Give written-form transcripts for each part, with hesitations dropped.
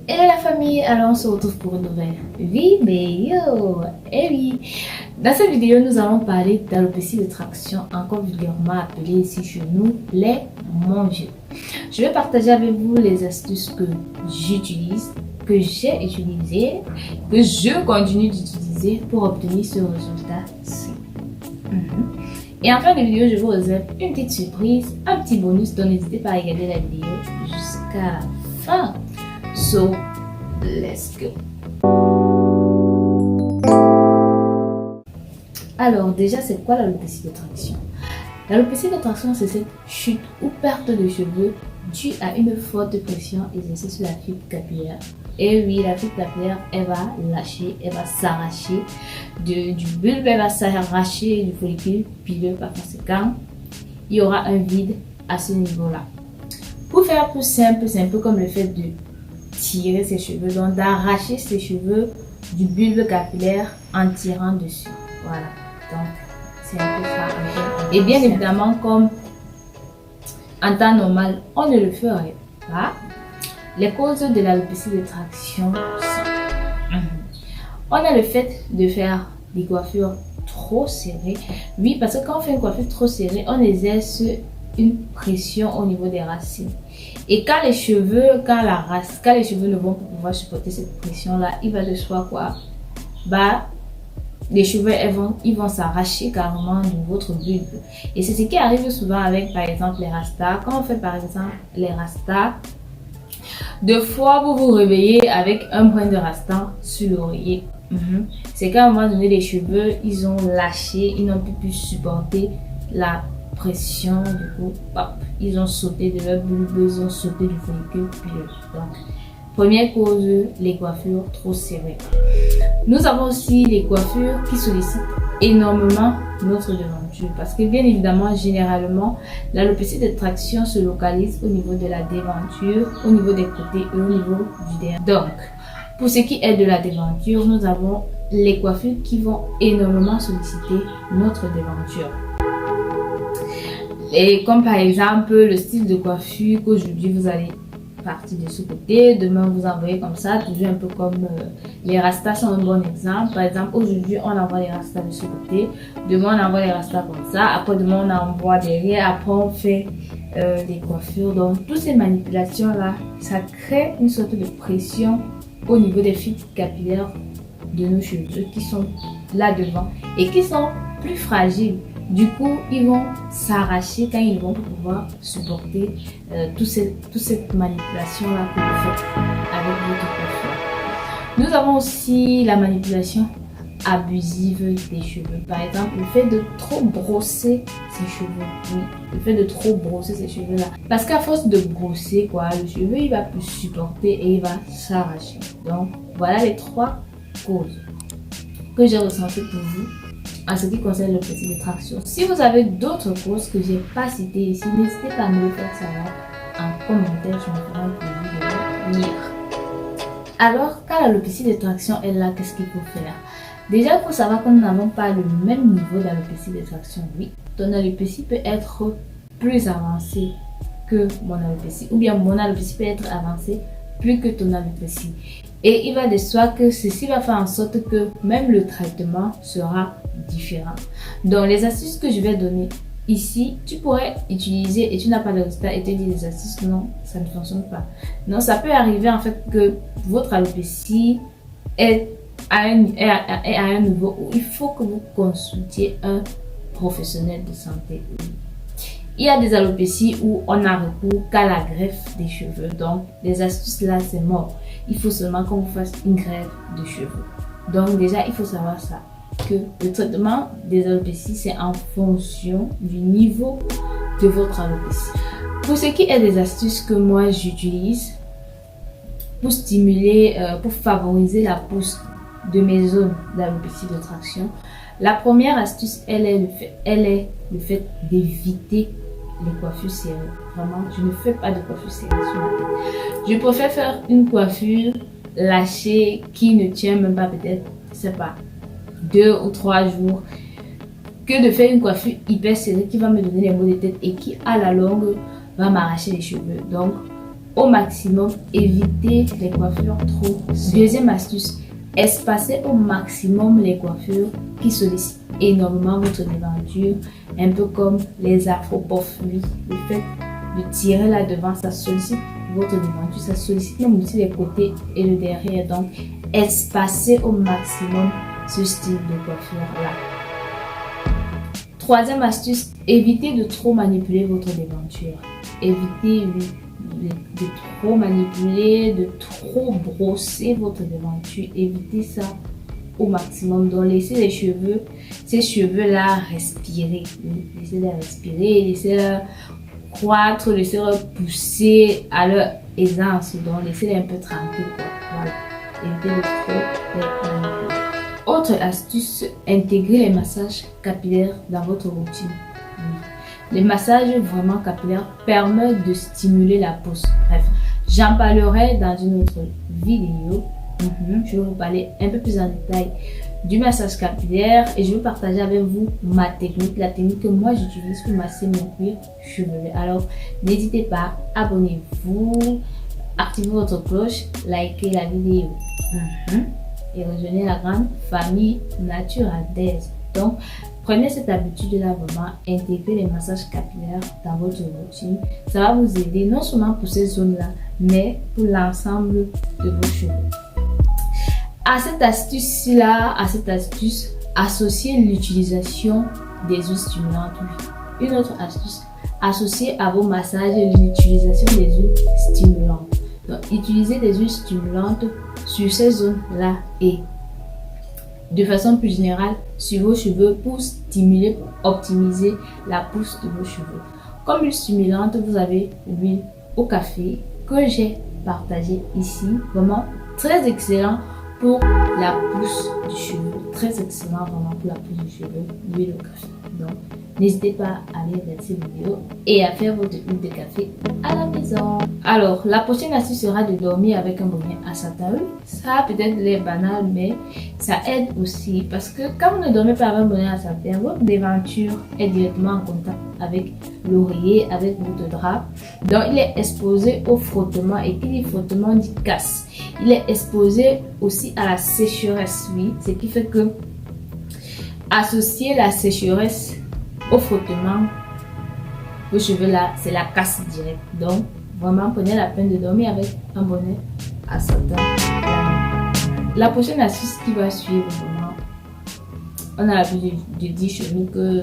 Hello la famille, alors on se retrouve pour une nouvelle vidéo. Et oui, dans cette vidéo nous allons parler d'alopécie de traction, encore vulgairement appelée ici chez nous les mon-vieux. Je vais partager avec vous les astuces que j'utilise, que j'ai utilisé, que je continue d'utiliser pour obtenir ce résultat-ci. Et en fin de vidéo, je vous réserve une petite surprise, un petit bonus, donc n'hésitez pas à regarder la vidéo jusqu'à la fin. So, let's go. Alors déjà, c'est quoi l'alopécie de traction? L'alopécie de traction, c'est cette chute ou perte de cheveux due à une forte pression exercée sur la fibre capillaire. Et oui, la fibre capillaire, elle va lâcher, elle va s'arracher du bulbe, elle va s'arracher du follicule pileux. Par conséquent, il y aura un vide à ce niveau-là. Pour faire plus simple, c'est un peu comme le fait de tirer ses cheveux, donc d'arracher ses cheveux du bulbe capillaire en tirant dessus. Voilà, donc c'est un peu ça. Et bien évidemment, comme en temps normal, on ne le ferait pas. Les causes de l'alopécie de traction sont on a le fait de faire des coiffures trop serrées. Oui, parce que quand on fait une coiffure trop serrée, on exerce une pression au niveau des racines. Et quand les cheveux, quand les cheveux ne vont pas pouvoir supporter cette pression-là, il va de soi quoi? Les cheveux ils vont s'arracher carrément de votre bulbe. Et c'est ce qui arrive souvent avec par exemple les rastas. Quand on fait par exemple les rastas, deux fois vous vous réveillez avec un brin de rasta sur l'oreiller. C'est qu'à un moment donné les cheveux ils ont lâché, ils n'ont plus pu supporter la pression, du coup ils ont sauté de leur bulbe, ils ont sauté du follicule pileux. Donc première cause, les coiffures trop serrées. Nous avons aussi les coiffures qui sollicitent énormément notre devanture parce que bien évidemment généralement l'alopécie de traction se localise au niveau de la devanture, au niveau des côtés et au niveau du derrière. Donc pour ce qui est de la devanture, nous avons les coiffures qui vont énormément solliciter notre devanture. Et comme par exemple le style de coiffure qu'aujourd'hui vous allez partir de ce côté, demain vous envoyez comme ça, toujours un peu comme les rastas sont un bon exemple. Par exemple aujourd'hui on envoie les rastas de ce côté, demain on envoie les rastas comme ça, après demain on envoie derrière, après on fait des coiffures. Donc toutes ces manipulations là, ça crée une sorte de pression au niveau des fibres capillaires de nos cheveux qui sont là devant et qui sont plus fragiles. Du coup, ils vont s'arracher quand ils vont pouvoir supporter toute cette manipulation-là que vous faites avec votre coiffure. Nous avons aussi la manipulation abusive des cheveux. Par exemple, le fait de trop brosser ses cheveux. Oui, le fait de trop brosser ses cheveux-là. Parce qu'à force de brosser, le cheveu, il va plus supporter et il va s'arracher. Donc, voilà les trois causes que j'ai ressenties pour vous en ce qui concerne l'alopécie de traction. Si vous avez d'autres causes que je n'ai pas citées ici, n'hésitez pas à me le faire savoir en commentaire, je me ferai un plaisir de le lire. Alors, quand l'alopécie de traction est là, qu'est-ce qu'il faut faire? Déjà, il faut savoir que nous n'avons pas le même niveau d'alopécie de traction. Oui, ton alopécie peut être plus avancée que mon alopécie, ou bien mon alopécie peut être avancée plus que ton alopécie. Et il va de soi que ceci va faire en sorte que même le traitement sera différent. Donc les astuces que je vais donner ici, tu pourrais utiliser et tu n'as pas de résultat et te dire les astuces, non, ça ne fonctionne pas. Non, ça peut arriver en fait que votre alopécie est à un niveau où il faut que vous consultiez un professionnel de santé. Il y a des alopécies où on a recours qu'à la greffe des cheveux. Donc, les astuces là, c'est mort. Il faut seulement qu'on vous fasse une greffe de cheveux. Donc, déjà, il faut savoir ça. Que le traitement des alopécies, c'est en fonction du niveau de votre alopécie. Pour ce qui est des astuces que moi, j'utilise pour stimuler, pour favoriser la pousse de mes zones d'alopécie de traction, la première astuce, elle est le fait d'éviter les coiffures serrées. Vraiment, je ne fais pas de coiffure serrée sur la tête. Je préfère faire une coiffure lâchée qui ne tient même pas peut-être, je sais pas, 2 ou 3 jours que de faire une coiffure hyper serrée qui va me donner les maux de tête et qui à la longue va m'arracher les cheveux. Donc au maximum, évitez les coiffures trop. Deuxième astuce, espacez au maximum les coiffures qui sollicitent énormément votre devanture, un peu comme les afro-puffs. Le fait de tirer là devant, ça sollicite votre devanture, ça sollicite même aussi les côtés et le derrière. Donc, espacez au maximum ce style de coiffure là. Troisième astuce, évitez de trop manipuler votre devanture. Évitez de trop manipuler, de trop brosser votre devanture. Évitez ça au maximum. Donc, laissez ces cheveux-là respirer. Laissez-les respirer, laissez-les croître, laissez-les pousser à leur aisance. Donc, laissez-les un peu tranquilles. Voilà. Évitez de trop les manipuler. Autre astuce, intégrer les massages capillaires dans votre routine. Les massages vraiment capillaires permettent de stimuler la pousse. Bref, j'en parlerai dans une autre vidéo. Je vais vous parler un peu plus en détail du massage capillaire et je vais partager avec vous ma technique, la technique que moi j'utilise pour masser mon cuir chevelu. Alors, n'hésitez pas, abonnez-vous, activez votre cloche, likez la vidéo. Et rejoignez la grande famille Naturaldez. Donc, prenez cette habitude-là vraiment, intégrez les massages capillaires dans votre routine. Ça va vous aider non seulement pour ces zones-là, mais pour l'ensemble de vos cheveux. À cette astuce-là, associez l'utilisation des huiles stimulantes. Une autre astuce, associez à vos massages l'utilisation des huiles stimulantes. Donc, utilisez des huiles stimulantes sur ces zones-là et de façon plus générale sur vos cheveux pour stimuler, pour optimiser la pousse de vos cheveux. Comme huile stimulante, vous avez l'huile au café que j'ai partagée ici. Vraiment très excellent pour la pousse du cheveu. Très excellent vraiment pour la pousse du cheveu, l'huile au café. Donc, n'hésitez pas à aller regarder cette vidéo et à faire votre huile de café à la maison. Alors, la prochaine astuce sera de dormir avec un bonnet à satin. Ça peut-être l'air banal, mais ça aide aussi parce que quand vous ne dormez pas avec un bonnet à satin, votre devanture est directement en contact avec l'oreiller, avec votre drap. Donc, il est exposé au frottement et qui dit frottement dit casse. Il est exposé aussi à la sécheresse, oui, ce qui fait que associer la sécheresse au frottement, vos cheveux là, c'est la casse directe. Donc, vraiment, prenez la peine de dormir avec un bonnet à satin. La prochaine astuce qui va suivre, vraiment, on a l'habitude de dire chez nous que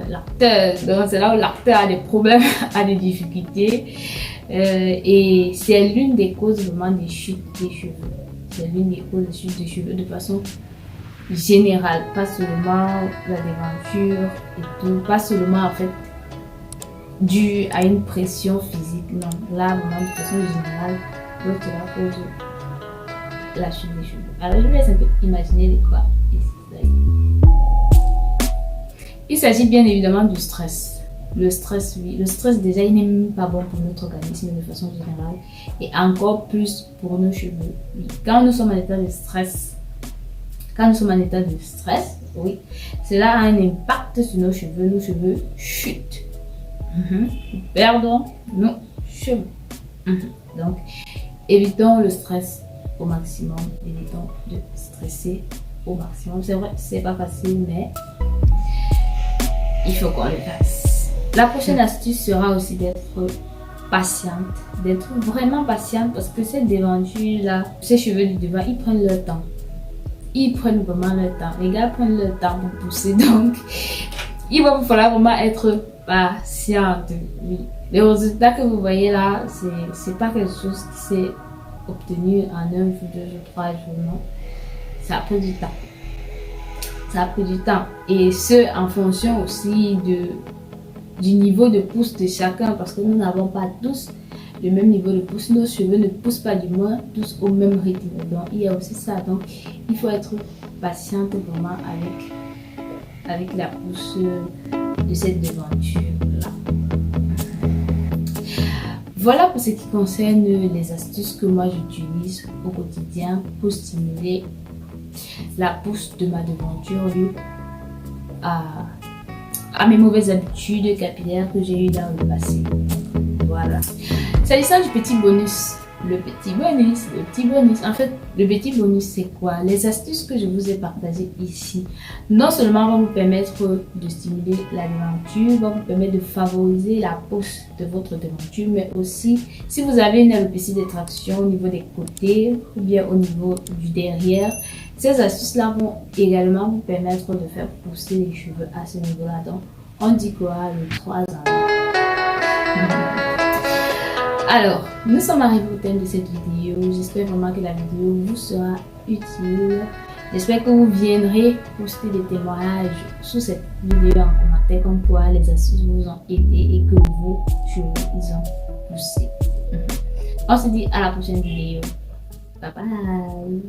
l'acteur, donc c'est là où l'acteur a des problèmes, a des difficultés. Et c'est l'une des causes vraiment des chutes des cheveux. C'est l'une des causes des chutes des cheveux de façon générale, pas seulement la devanture et tout, pas seulement en fait dû à une pression physique, non, là vraiment de façon générale, donc cela cause la chute des cheveux. Alors je vous laisse un peu imaginer de quoi il s'agit bien évidemment du stress. Le stress, oui, le stress déjà il n'est même pas bon pour notre organisme de façon générale et encore plus pour nos cheveux. Oui. Quand nous sommes en état de stress, oui, cela a un impact sur nos cheveux chutent. Nous perdons nos cheveux. Donc, évitons le stress au maximum, évitons de stresser au maximum. C'est vrai, c'est pas facile, mais il faut qu'on le fasse. La prochaine astuce sera aussi d'être patiente, d'être vraiment patiente parce que cette devanture là, ces cheveux du devant, ils prennent leur temps. Ils prennent vraiment leur temps. Les gars prennent leur temps pour pousser. Donc, il va vous falloir vraiment être patiente. Oui. Les résultats que vous voyez là, c'est pas quelque chose qui s'est obtenu en 1 jour, 2 jours, 3 jours. Non. Ça a pris du temps. Ça a pris du temps. Et ce, en fonction aussi du niveau de pousse de chacun. Parce que nous n'avons pas tous le même niveau de pousse. Nos cheveux ne poussent pas du moins tous au même rythme. Donc, il y a aussi ça. Donc, il faut être patiente vraiment avec la pousse de cette devanture-là. Voilà pour ce qui concerne les astuces que moi j'utilise au quotidien pour stimuler la pousse de ma devanture due à mes mauvaises habitudes capillaires que j'ai eues dans le passé. Voilà. S'agissant du petit bonus, le petit bonus. En fait, le petit bonus, c'est quoi? Les astuces que je vous ai partagées ici, non seulement vont vous permettre de stimuler la devanture, vont vous permettre de favoriser la pousse de votre devanture, mais aussi, si vous avez une alopécie de traction au niveau des côtés ou bien au niveau du derrière, ces astuces-là vont également vous permettre de faire pousser les cheveux à ce niveau-là. Donc, on dit quoi? Le 3 ans. Alors, nous sommes arrivés au thème de cette vidéo. J'espère vraiment que la vidéo vous sera utile. J'espère que vous viendrez poster des témoignages sous cette vidéo en commentaire comme quoi les astuces vous ont aidé et que vos cheveux ils ont poussé. On se dit à la prochaine vidéo. Bye bye.